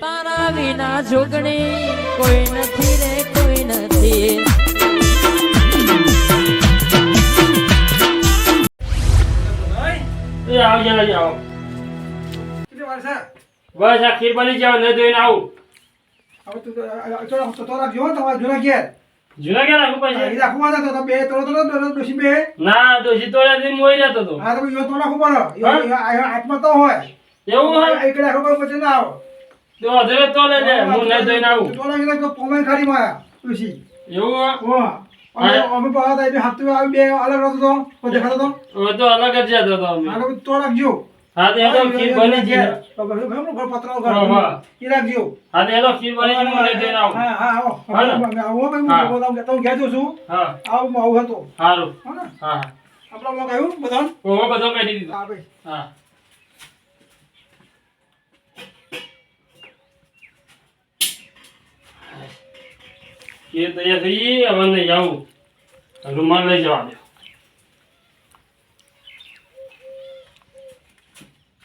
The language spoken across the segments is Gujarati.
તારા વિના જોગણી કોઈ નથી રે કોઈ નથી. આવજો આવો બસ આ ખીર બની જાવ ન જોઈને આવું. હવે તું તો રાખજો તમારા જૂના ઘેર જૂના ક્યાં રાખું પછી એ રાખવા હતા તો બે તો દોશી બે ના દોશી તોડ્યાથી મોઈ રહેતો તો. હા તો યો તો રાખવું પડે હાથમાં તો હોય એવું હોય એક રાખો કોઈ પછી ના આવો તો અધરે તો લે લે હું ન જોઈને આવું. તો લાગે તો પોમેન ખાડી માં દોશી એવું હોય હો અમે પાવા હતા બે હાથ આવી બે અલગ હતો તો કોઈ દેખાતો તો હવે તો અલગ જ જતો હતો અમે. હા તો રાખજો હા તો એનો ખીર બની છે. પત્ર હા. એ રાખજો હા તો એનો ખીર બની છે હું ન જોઈને આવું. હા હા આવો આવો ભાઈ હું બોલાવું તો કહેજો છું હા આવું હતો સારું હા ને હા આપણા લોકો આવ્યું બધા ઓહો બધો કહી દીધું. હા ભાઈ હા ખીર તૈયાર થઈ ગઈ હવે નહીં જાવું રૂમાલ લઈ જવા દે.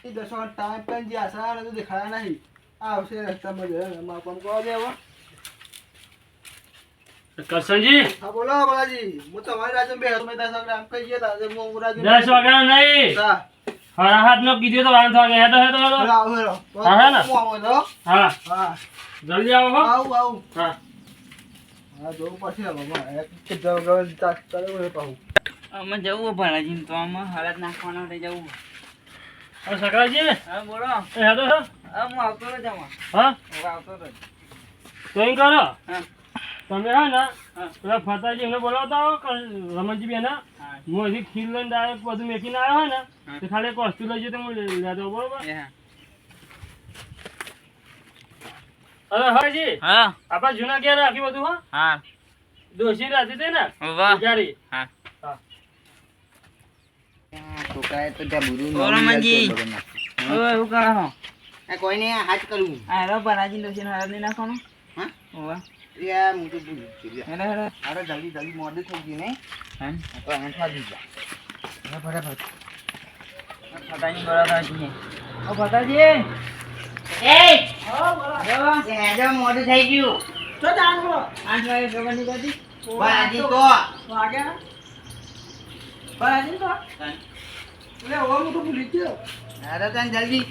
10 ટાઈમ પણ જે આશા તો દેખાયા નહીં આવશે રસ્તામાં જઈને માપન કહો દેવા કરશનજી હા બોલો બાલાજી હું તમારી રાજે બે મેં 10 ગ્રામ કહી ગયા હતા હું રાજે 10 વાગ્યા નહીં હા હા હાથ નો કીધું તો 5 વાગે હેડો હેડો હેડો. આવો હેરો હા, હે ને? હું આવો તો હા હા જલ્દી આવો હો. આવું હા હા જોવું પડશે બાબા એક જવ તાક કરે હું પાઉં અમે જવું ભણાજી તો આમાં હાલત નાખવાનો થઈ જવું. હવે સકરાજી હા બોલો. એ હેડો હો. હા હું આવતો રહે જવા. હા હું આવતો રહે. તો એમ કરો હા તમે હે ને હા પેલા ફતાજી એમને બોલાવતા હો રમણજી બેન હા હું હજી ખીર લઈને ડાયરેક્ટ બધું મેકીને આવ્યો હોય ને હા. તો ખાલી એક વસ્તુ લઈ જઈએ તો હું લેતો બરોબર. એ હા. અરે હાજી હા આપણા જૂના ક્યાં રાખી બધું હા હા દોશી રાખી હતી ને વાહ પૂજારી. હા હા છોકરાએ તો ત્યાં બધું બોલો મંજી. ઓય હું કરો હો? કોઈ નહીં હાથ કરું આ હેરો ભણાજી દોશીને હાલત નહીં નાખવાનો. હા ઓવા યાર હું તો ભૂલી ગયો હેડો હેડો. અરે જલ્દી જલ્દી મોડું થઈ ગયું નહીં હા તો આંઠવા દીધા ફટાફટ ફટાની બરાબર છે. ઓ ફટાજી એ જો હેજો મોડું થઈ ગયું તો જાણ બોલો 8 વાગે ખબર નહીં પડતી. બાજી તો વાગ્યા બાલાજી તો એટલે હવે હું તો ભૂલી ગયો અરે તને જલ્દી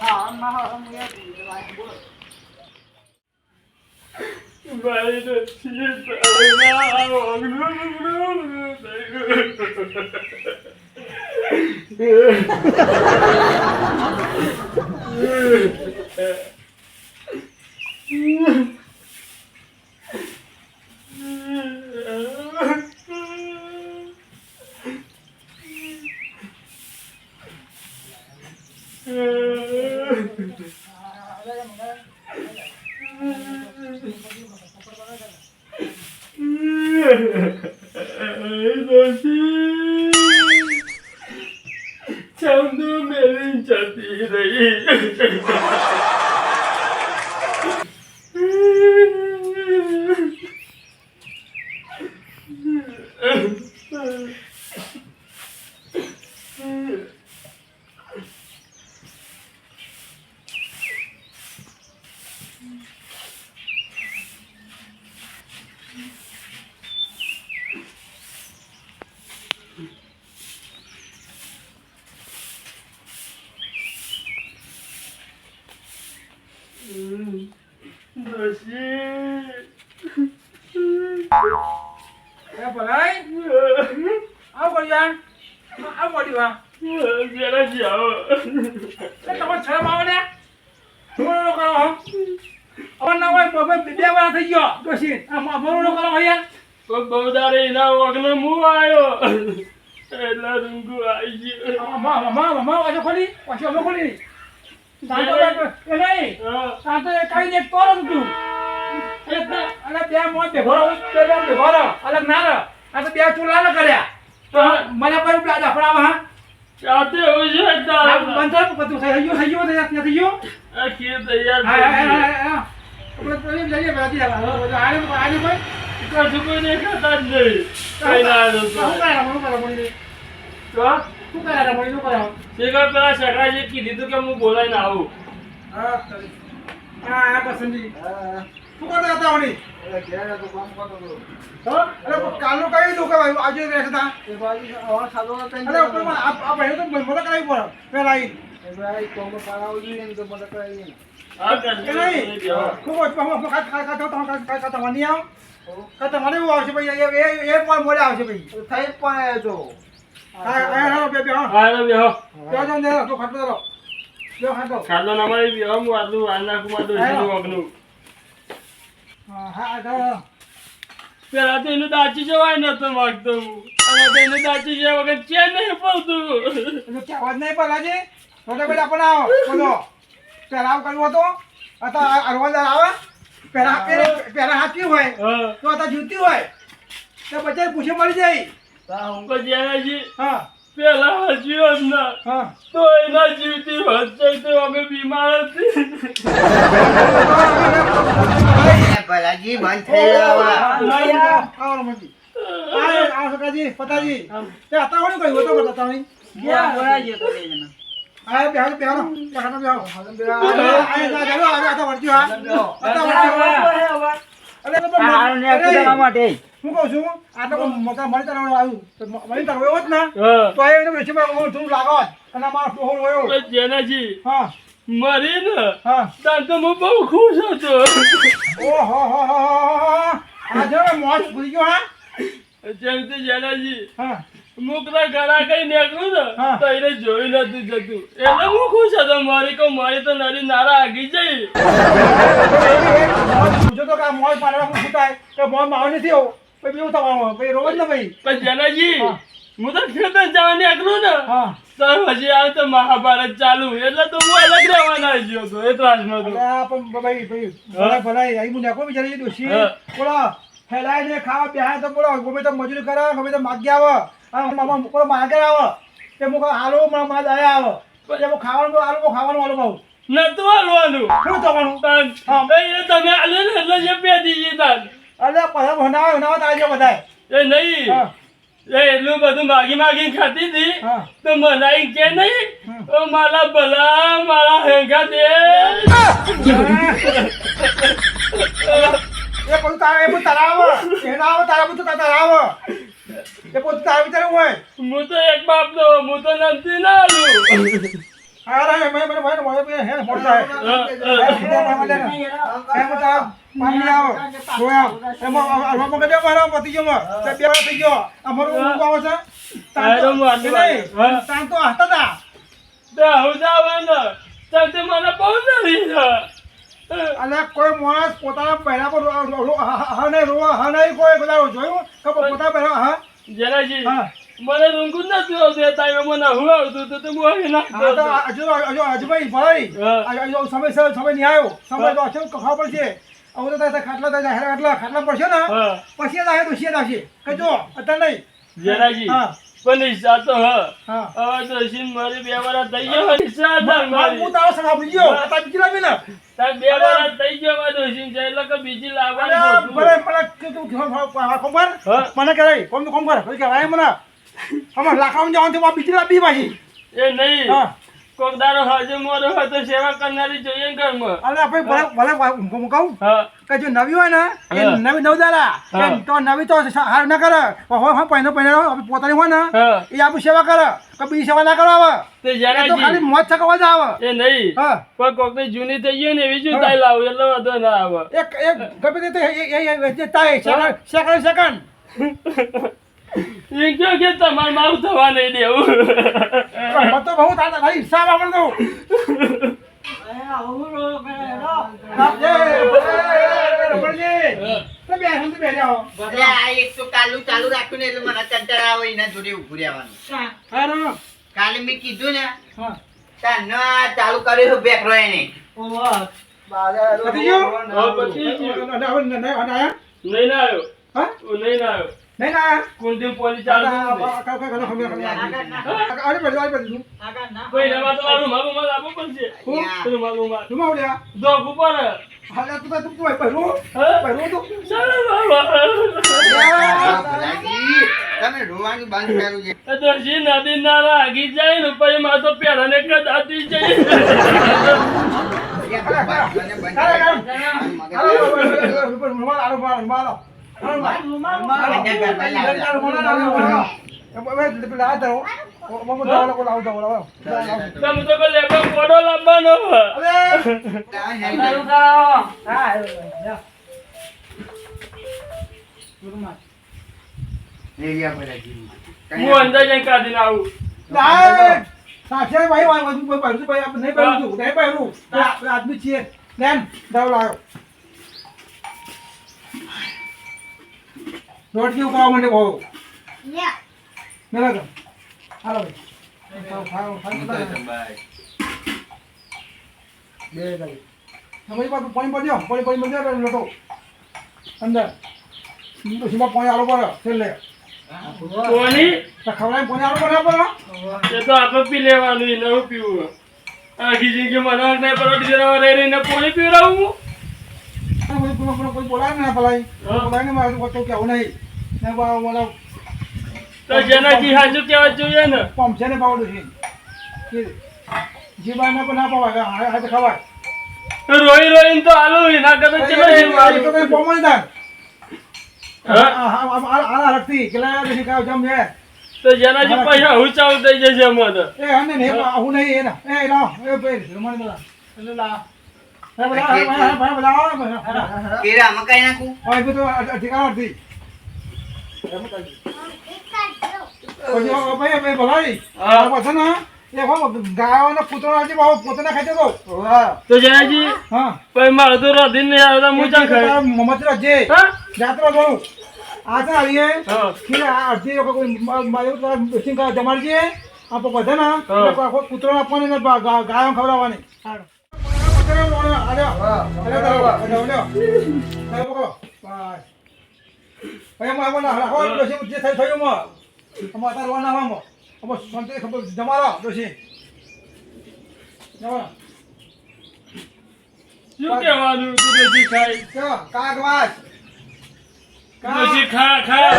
હા માં હા હું યાર બોલો ભાઈ તો ખીર ચંદુ મેરી જતી રહી. એ ભલાઈ આવ કર્યા આવ મોડી વા જરા જાઓ એટલે તમે શરમ આવે ને મોરો કરો હો હવે ના હોય બે વાર થઈ ગયો દોશી આ મોરો કરો અહીંયા બહુ દાડે એના વગને હું આવ્યો એટલે રૂંગુ આવી ગયો. મા વાજો ખોલી પાછો અમે ખોલી સાંતો એ નહીં સાંતો એ કઈ દે તોરમ તું અલે બે મોં ભરો બે ભરો અલગ ના ર આ તો બે ચૂલા ન કર્યા તો મને પર દાદા ફરાવા હા ચાતે હોય છે તારા બંધર બધું થઈ ગયો નથી ગયો આ ખીર તૈયાર હા થઈ ગઈ. આપણે તો એમ જઈએ બાકી આને કોઈ કશું કોઈ દેખાતા જ નહીં. કઈ ના શું હતું. કરા મને તો શું કરા મને શું કરા શેખર પેલા સકરાજી કીધું તું કે હું બોલાઈને આવું હા આ કસંદી શું કરતા હતા ઓની હા અરે કાલનું કઈ દું કે ભાઈ આજે રહેશે તા અરે ઉપરમાં આ ભાઈ તો મદદ કરાવી પડે પેલા આવી આ કે નહીં ખૂબ જ તમારે આવો તમારે એવું આવશે ભાઈ એ પણ મોડે આવશે ભાઈ થઈ પણ તો હા બે બે હા બેહો ત્યાં જાવ ને તો ખાતો રહો બે ખાતો ખાલો નમારી બેહો હું આટલું આના કુમાર દોશીનું વગનું હા પેલા તો એનું દાચી જવાય નતો માગતો હું અને તો એનું દાચી જવા વગર ચેન નહીં પડતું કે અવાજ નહીં પલાજી તો બેટા પણ આવો બોલો પેલા કરવો તો આ અરવાદાર આવે પેલા હાથી હોય હા તો આ જીવતી હોય તો બચાર પૂછે મળી જાય જેનાજી હા પેલા હસ્યો જ ના હા તો એના જીવતી હસ્ય તો અમે બીમાર હતી ભલાજી બંધ થઈ ગયો આવો મજી આવો સકાજી પતાજી તે હતા કોણ કઈ હતો બતા નહીં બોલા ગયો તો બે જણા આ બેહાલો બેહાલો આ જાલો આ તો વર્તી હા આ માટે હું કહું છું આ તો મકા મળી તરવાનું આવ્યું તો મળી તરવો એવો જ ના હા તો એને બેસી હું થોડું લાગો અને મારો ટોહો હોયો જેનાજી હા મરી ને હા ત્યાં તો હું બહુ ખુશ હતો ઓહો હો હો આ જો મોજ ભૂલી ગયો હા જેમ કે જેનાજી હા મુકના ઘરા કઈ નીકળું ને હા. તો એને જોઈ નથી જતું એટલે હું ખુશ હતો મારી તો નરી નારા આગી જઈ પૂછો તો કે મોજ પાડવા શું થાય કે મોજ માવ નથી આવો પછી એવું થવાનું પછી રોજ ને ભાઈ પણ જેનાજી હા. હું તો ખેતર જવા નીકળું ને હા તો હજી આવે તો મહાભારત ચાલુ એટલે તો હું અલગ રહેવાના ગયો હતો એ ત્રાસમાં તો અલ્યા પણ ભાઈ ભલાઈ ભલાઈ અહીં હું નાખો બિચારી દોશી હા. બોલો ફેલાય ને ખાવા બેહાય તો બોલો ગમે તો મજૂરી કરે ગમે તો માગ્યા આવે આ મામા બોલો માગે આવે તે મુક આલો માં દયા આવે પછી હું ખાવાનું આલો બહુ નતું હાલવાનું શું થવાનું હા ભાઈ તમે આલ્યું ને એટલે જે બે દીધી તાર અલ્યા પછી ભણાવ તાજો બધાય એ નહીં હા એ એટલું બધું માગી ખાતી હતી હા તો મનાઈ કે નહીં ઓ મારા ભલા મારા હેંગા દે એ બધું તારે એ તારા આવે એના આવે તારા બધું તારા આવે એ બધું તારા વિચાર હોય હું તો એક બાપ નો હું તો નથી ના આલું હા રે મને હે મોટા હે મોટા પાણી આવો જોયા એમાં અલ્વા મગજ મારા પતિ ગયો તે બે વાર થઈ ગયો અમારું ઊંઘ આવે છે તાન તો હતા તા તે હવદાવાના તે મને બહુ નરી છે અલે કોઈ માણસ પોતાના પહેલા પર હા નહીં રોવા હા નહીં કોઈ બધા જોયું કે પોતા પહેલા હા જેનાજી હા મને ઊંઘ નથી આવતી તાઈ મને હું આવતું તો હું આવી નાખતો હતો. હજુ ભાઈ ભાઈ હા. સમય નહીં આવ્યો સમય તો અચાનક ખાવા પડશે હવે તો ખાટલા પડશે ને હા પછી આવે તો શેર આવશે કે જો અત્યારે નહીં જેનાજી હા પણ ઈચ્છા તો હા હવે તો સીન મારી 2 વાર થઈ ગયો ઈચ્છા હતા મારી હું તારો સંગ આપી ગયો આ બીજી લાવી ને તાર 2 વાર થઈ ગયો મારો સીન છે એટલે કે બીજી લાવવાની અરે ગોતું. બરે કોમ કર હા. મને કરાય કોમ કર કોઈ કહેવાય મને અમે લાખામાં જવાનું છે બીજી લાવી પાછી એ નહીં હા કોક દારો હજુ મોરો હોય તો સેવા કરનારી જોઈએ ને ઘરમાં અરે આપણે ભલે હું કહું હા કે જો નવી હોય ને એ હા. નવી નવદારા હા. તો નવી તો હાર ના કરે હોય પહેલો પોતાની હોય ને હા એ આપણી સેવા કરે કે બીજી સેવા ના કરવા આવે તે એ તો ખાલી જેનાજી મોજ છકવા જ આવે એ નહીં હા પણ કોક ની જૂની થઈ ગઈ ને એવી જૂતાઈ લાવું એટલે વાંધો ના આવે એક ગમે તે તાય સેકન્ડ એ કયો કે તમારે મારું થવા નહીં દેવું તો બહુ તારા હિસાબ આપણે તો અરે આ એક તો ચાલુ રાખ્યું ને એટલે મને કંટાળા આવે એના જોડે ઊભું રહેવાનું કાલે મેં કીધું ને તાર ન આ ચાલુ કર્યું બેક રહે ને નહીં ના આવ્યો કુંડી પોલી ચાલુ કોઈ રવા તો મારું મારું મારું આપવું પડશે પેલું મારું મારું દોખ ઉપર ચાલો બાબા ભલાજી, તમે રોવાનું બંધ કર્યું છે એ તો જી નદી નારા આગી જાય ને પછી માં તો પેલા ને કદાતી જાય મારો તમે તો કોઈ લેબો કોડો લાવવાનો સારું કરો હું અંદર જઈને કાઢીને આવું આદમી છીએ દવા લાવ્યો રોટલી ઉકાળવા માટે બહુ મેલા હાલો પાણી પડ્યો પાણી લોટો અંદર સીમા પાણી આલો પડે છેલ્લે કોની ખવડાય પાણી આલો પડે એ તો આપણે પી લેવાનું નવું પીવું આખી જિંદગી મને નહીં પરોઠી જરા રહીને પાણી પીવડાવું કોઈ બોલાય ને બોલાય બોલાય ને મારે તો કેવું નહીં ને બોલા તો જેનાથી હાજુ કહેવા જોઈએ ને પંપ છે ને પાવડું છે જીવાને પણ ના પવાય હાથે ખવાય રોઈ રોઈને તો હાલો ના કરે ચલો જીવવાનું તો કઈ પમણ દા હા આ રખતી કેલા દેખી કાવ જમ છે તો જેનાથી પૈસા હુચાવ થઈ જશે મને એ હને ને હું નહીં એના એ લા એ પેર રમણ દલા એટલે લા હે બોલા કેરા મકાઈ નાખું ઓય તો ઠીકાણ હતી ઓય ભાઈ ભાઈ બોલાઈ આ પછી ના એ હો ગાયનો પુત્રો આજે બાવ પોતાના ખાતે તો તો જેનાજી હા પછી મારે તો રાધીન ને આવતા મુજા ખાય મોહમ્મદ રજે હા જાત્રા બોલું આસા આવીએ હા કે અડધી લોકો મારું તો બેસિંગ કા જમાડજે આપો બધા ના પુત્રો આપવાને ને ગાયો ખવડાવવાની હાલો શું કહેવાનું તું દેશી ખાય દેશી ખા ખા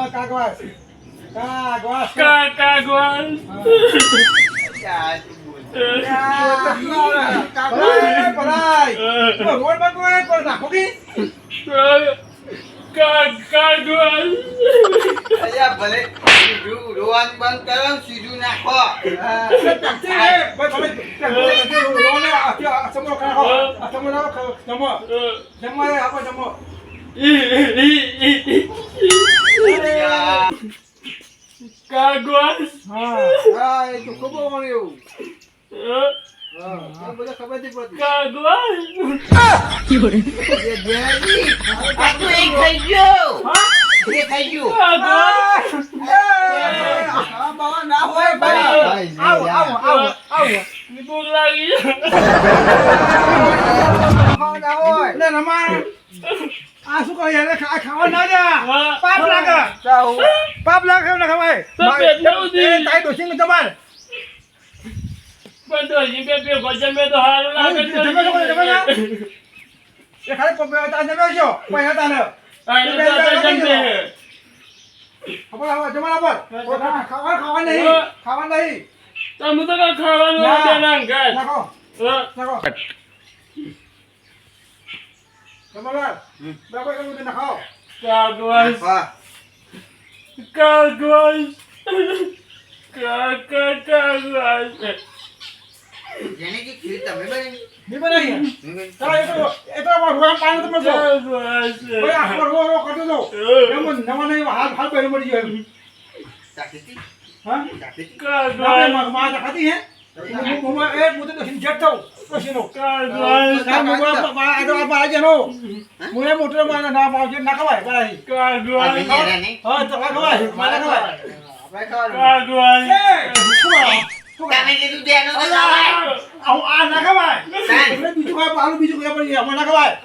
કાગવાસ કાગવાસ ભલે રોવાનું બંધ કરો સીધું નાખો કાગવાસ ખબર નથી પડતી કાગવાસ આટલું એક થઈ ગયો એ થઈ ગયું ના હોય ભાઈ આવો આવો આવો આવો ભૂખ લાગી ના હોય લે નમા આ શું કહે યાર ખાવા ના જા પાપ લાગે પાપ લાગે ને ખવાય તો પેટને ઉધી તાઈ દોશી ને તમાર પણ તો હજી બે ગોજે મે તો હારું લાગે છે એ ખાલી પપ્પે તા જમે છો પૈસા તાને આ તો જમતે આપણે હવે જમાના પર ખાવા નહીં તમે તો કા ખાવાનું દેના ઘર નાખો નાખો જમાના બાબા કેમ નાખો કાગવાસ કાગવાસ કાગવાસ જેને કી ખીર તમે બની ની બનાવી ચાલ એ તો ભગવાન પાણી તો મજો ઓય આ રો કાઢો દો એમ નવા નહીં હાલ બેરી મળી ગયો ચાકીતી હા કાગવાસ માં ખાતી હે મોમાં એ મુદે તો જટ થાઉ કશીનો કાગવાસ આ મોમાં આ તો આ જેનો મોએ મોટો માં ના પાવજે ના ખવાય બરાઈ કાગવાસ હા તો ખવાય મારા ખવાય કાગવાસ તમે કીધું દેનો તો ખવાય આ ના ખવાય એટલે બીજું ખાય પાલું બીજું ખાય પણ અમે ના ખવાય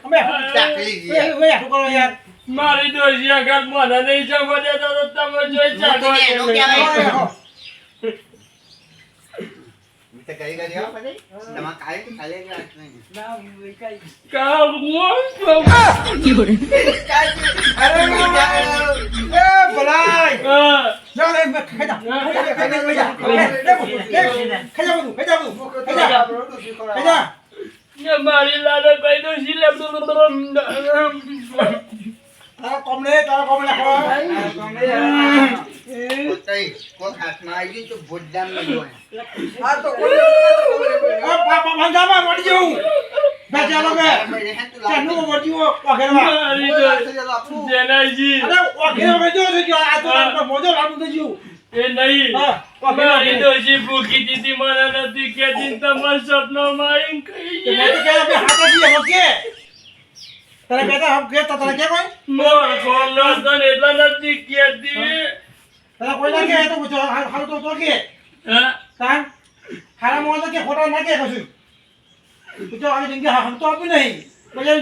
અમે ચાકલી જી વે કરો યાર મારી દોશિયા ઘર મને નહીં જમવા દેતા તો તમે જોઈ એનો કહેવાય ચાકો મિત્ર કરી આવો પછી તમાર કાલે રાખ નહીં કાગવાસ અરે એ ભલાઈ જા લે ખાજા ખાજા બધું ખાજા ને મારી લાડો કહી દઉં સિલે તારા કોમલે નાખો પોતાઈ કોક હાથમાં આવી ગયું તો ભોજદામ મેલો આ તો કોઈ પાપા મંગામાં મળી જાઉં બેચા લોકો ચાનું મોટીઓ વગેરેમાં મારી જેનાજી અરે વગેરે જો છે આ તો મોજો લાગુ થઈ ગયું એ નહીં હા મારી ડોશી ભૂખી દીધી મને નથી કેતી તમારા સપનામાં આવીને કહી તે મેં તો કહ્યું આપણે હાથે છીએ ઓકે તારે બેટા હમ કે તારે કે કોઈ મોર ખોલો તને એટલા નથી કેતી તારે કોઈ ના કે તો પૂછો હાલ તો કે હા તાન હારા મોં તો કે ખોટા ના કે કશું પૂછો આવી જિંદગી હમ તો આપી નહીં એટલે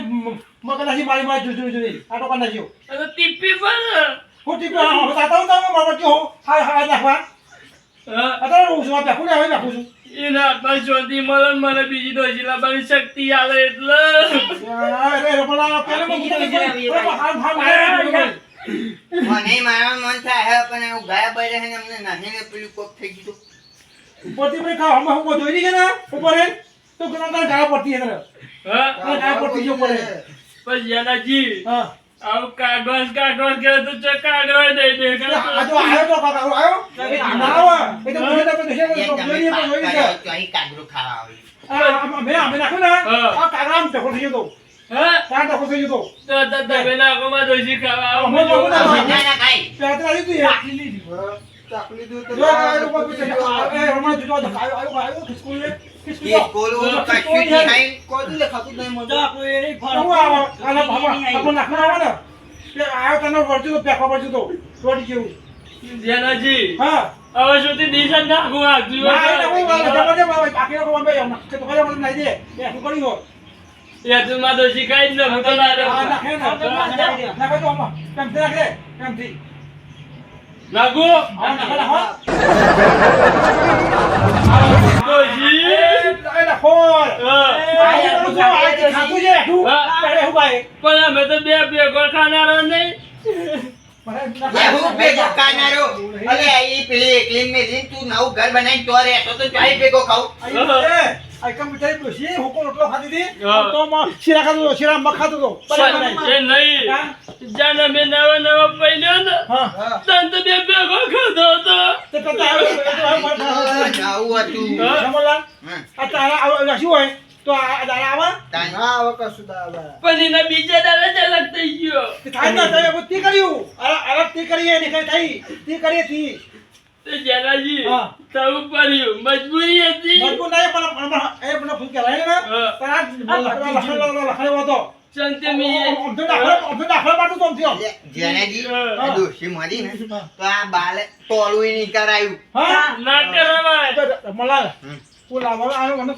મગનાજી મારી જોઈ આ તો કના જીઓ તો ટીપી પર ખોટી તો હા બતાતા હું તમને બાબા જો હા નાખવા અત્યારે હું શું આપે કોને હવે નાખું છું એના પર શોધી મળે મને બીજી ડોશી લાવવાની શક્તિ આવે એટલે અરે રમલા પેલે મને મને મારા મન થાય પણ હું ગયા બરે હે અમને નાહીને પેલું કોક થઈ ગયું ઉપરથી મેં કહા હમ હું જોઈ છે ને ઉપર હે તો ઘણા તાર ગાળા પડતી હે હા ગાળા પડતી જો પડે પછી એનાજી હા આવું કાગળ કરે તો કાગળ દઈ દે આ તો આયો તો કાકા આયો ના આવા એ તો મને તો દેશે તો જોઈ છે તો અહીં કાગડો ખાવા આવી મેં નાખ્યો ને આ કાગરામ તો ખોટી તો હા તાર તો ખોટી તો તો તમે ના કોમાં ડોશી ખાવા આવો હું તો ના ના ખાઈ પેટ આવી તું ચાકલી દૂધ તો જો આ લોકો પૂછે એ હમણાં જો આયો સ્કૂલ ને કે કોલો કશું નહીં ખાઈ કોદું લખાતું નહીં મજા કોઈ નહીં હું આવા આના બાબા આપો નાખવા આવા ને તે આયો તને વર્જુ તો પેકવા વર્જુ તો થોડી જેવું જેનાજી હા હવે સુધી દિશા નાખું આગલી ના એ હું જબરજસ્ત બાબા પાકી કો બંબે કે તો ખરે મને નહીં દે એ શું કરી હો એ તું માં ડોશી ખાઈ જ ને હું તો ના આ નાખે ના નાખે તો આમાં કેમ તે નાખે કેમ થી નાખો આ નાખે ના હો ડોશી એ ખોર હા. આ પૂછો આ ખાતું છે તું તારે હું ભાઈ પણ અમે તો બે ખાનારો નહીં હું ભેગો ખાનારો અરે ઈ પેલી એકલી મેલી તું નવું ઘર બનાવી તો રહેતો તો ચાઈ ભેગો ખાઉં આ કમ્પ્યુટર પૂછી હું કોણ રોટલો ખાતી હતી હા. તો શીરા ખાતો તો શીરા મગ ખાતો તો બરાબર નહીં એ નહીં જાને મેં નવા પહેર્યો ને હા તને તો બે ભેગો ખાધો હતો તે કરતા આવે આવું હતું રમલાલ હા. આ તારા આવા શું હોય તો આ તારા આવા પણ એના બીજા દાડા જ અલગ થઈ ગયો તે થાય ના થાય તે કર્યું અલગ તે કરીએ ને કઈ થઈ તે કરીએ થી તો જેનાજી હા. થવું પડ્યું મજબૂરી હતી મજબૂત નહીં પણ એ મને ફૂલ કહેવાય ને હા. તારા લખાયો હતો સંતે મી અમથો દાખલા પાડું તો અમથો જેનેજી હા. આ ડોશી મળી ને તો આ બાલે ટોળું નહીં કરાયું હા ના કરાવાય મલાલ હું લાવવા આવ્યો મને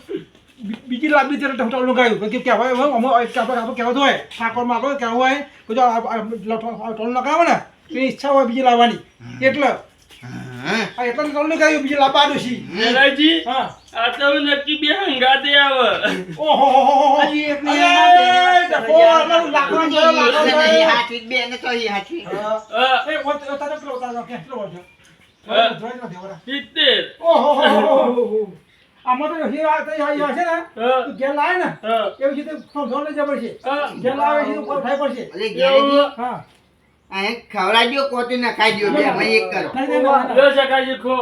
બીજી લાંબી તરફ હોટલ લગાવ્યું કે કહેવાય હવે અમે આપણે કહેવાતું હોય ઠાકોરમાં આપણે કહેવું હોય કે જો ટોલ લગાવે ને એની ઈચ્છા હોય બીજી લાવવાની એટલે હા. આ એટલે ટોલ લગાવ્યું બીજી લાવવા દોશી જેનાજી હા આ તો નક્કી બે હંગાતે આવે ઓહો હજી એક નહીં નહીં હાચવી બે ને તો ઈ હાચવી હા. એ તારે પેલો તારે કેટલો વર્ષ સિત્તેર. આમાં તો હીરા છે ને હા. તું ઘેર લાવે ને હા. એવી રીતે ધોને જબર છે હા. ઘેર લાવે છે ઉપર ખાઈ પડશે અલે જેનેજી હા આ ખવડાવી દો કોતું ના ખાઈ દો બે અમે એક કરો નહીં નહીં લો સકાજી ખો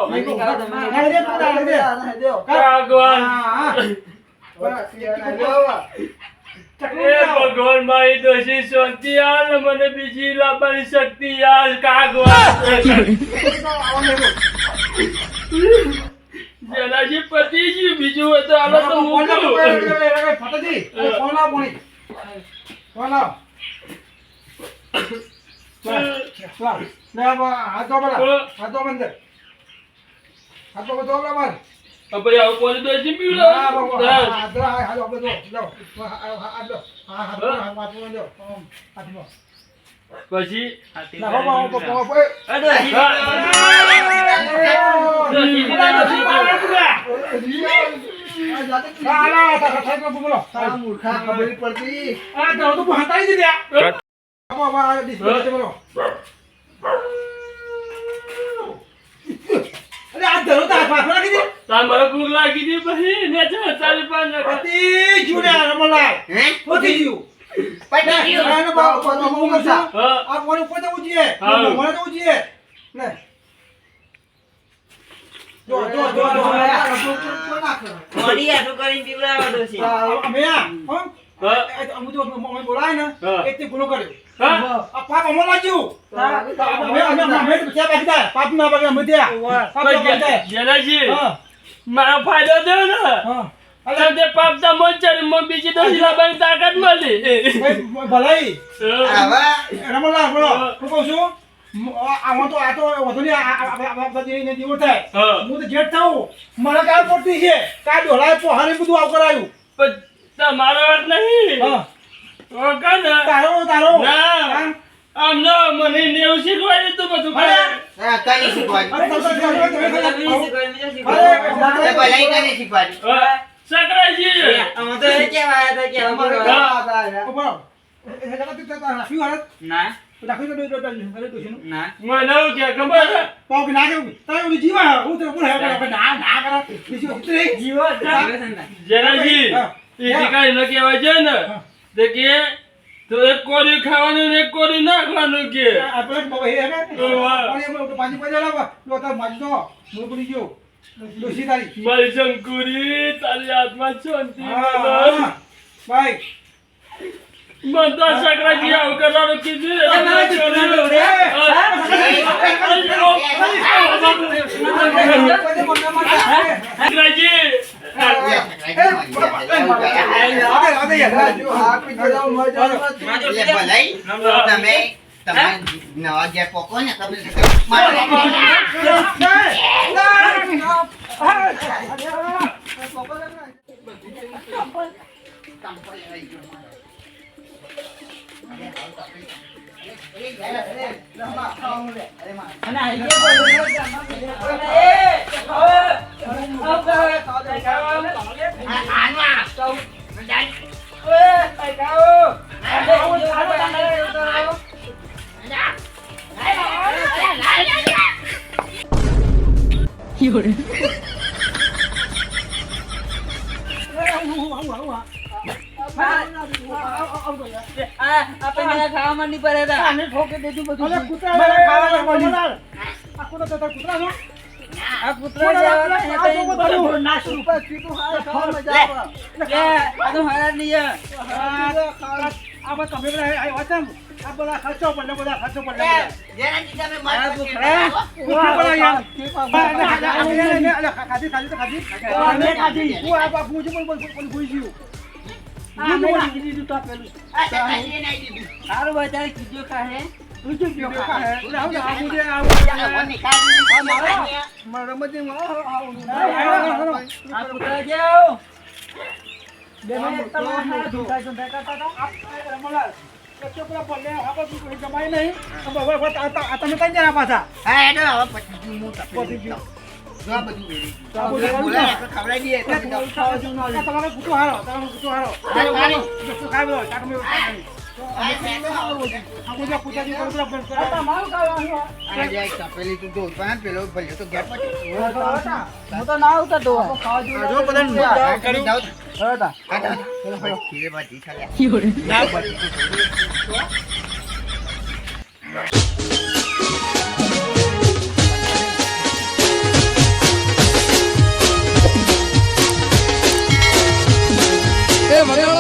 કાગવાન એ ભગવાન મારી દોષી શાંતિ આલ મને બીજી લાવવાની શક્તિ આલ કાગવાન જેનાજી પતિ ગયું બીજું હોય તો આલો તો હું કરું. આપણે આવું કોને દોષી પીવડાવું? પછી અરે આ ધરો તો હાથ નાખી દે તાર મને ભૂખ લાગી હતી પછી ને ચાલી પાંચ પતિ જુડા રમલાલ હે પતિ જુ પટી ગયું આનો બાપ હું કરશા હા આ કોને પોતે ઉજીએ હા. મને તો ઉજીએ લે જો મોડી આટલું કરીને પીવડાવવાનો છે અમે આ હો હા અમુ તો મને બોલાય ને હા. એટલે ગુનો કર્યો હા આ પાપ અમો લાગ્યું અમે ક્યાં બાકી પાપ ના બાકી અમે ત્યાં પાપ ના બાકી જેનાજી હા મારો ફાયદો થયો ને હા અને તે પાપતા મોચર માં બીજી ડોસી લાવવાની તાકાત મળી ભલાઈ આવા રમલાલ બોલો હું કહું છું આમાં તો આ તો વધુ નહીં આ દીવો થાય હા હું તો જેઠ થાઉં મને કાલ પડતી છે કાલ ઢોલાય પોહાને બધું આવ કરાયું પણ તમારો વાત નહીં હા તો કાને તારો ના આમનો મને નેવું શીખવાડ્યું તું બધું કઈ શીખવાડ્યું અરે એ ભલાઈ કને શીખવાડ્યું હા, સકરાજી આમાં તો એ કહેવાય હતા કે અમારો ના ના મને એવું કે ખબર છે? જેનાજી હા. એ ઠીકાઈ ન કહેવાય છે ને તે કે તો એક કોરી ખાવાનું ને એક કોરી નાખવાનું કે મારી શંકુરી તારી આત્મા શાંતિ મળે. મને તો સકરાજી આવું કરવાનું કીધું સકરાજી ભલાઈ તમે નવા ઘેર પોકો ને તમે આપણે ખાવામાં નહીં પડે તા. આ કૂતરો જેવા ને તે આ તો હારા નહીં છે. સારું બચારે કીધું ખાહે આ કૂતરો જેવો તમે કઈ જણા પાછા હા એનો હવે પછી હું તપેલી જો આ બધું વેરી બોલાય આપણે ખવડાવી દઈએ એટલે તમારે કૂતો હારો ખાઈ લો તપેલી તું તો પણ પેલો ભલ્યો તો ઘેર પછી હું તો ના ઉતરતો હોય. એ મને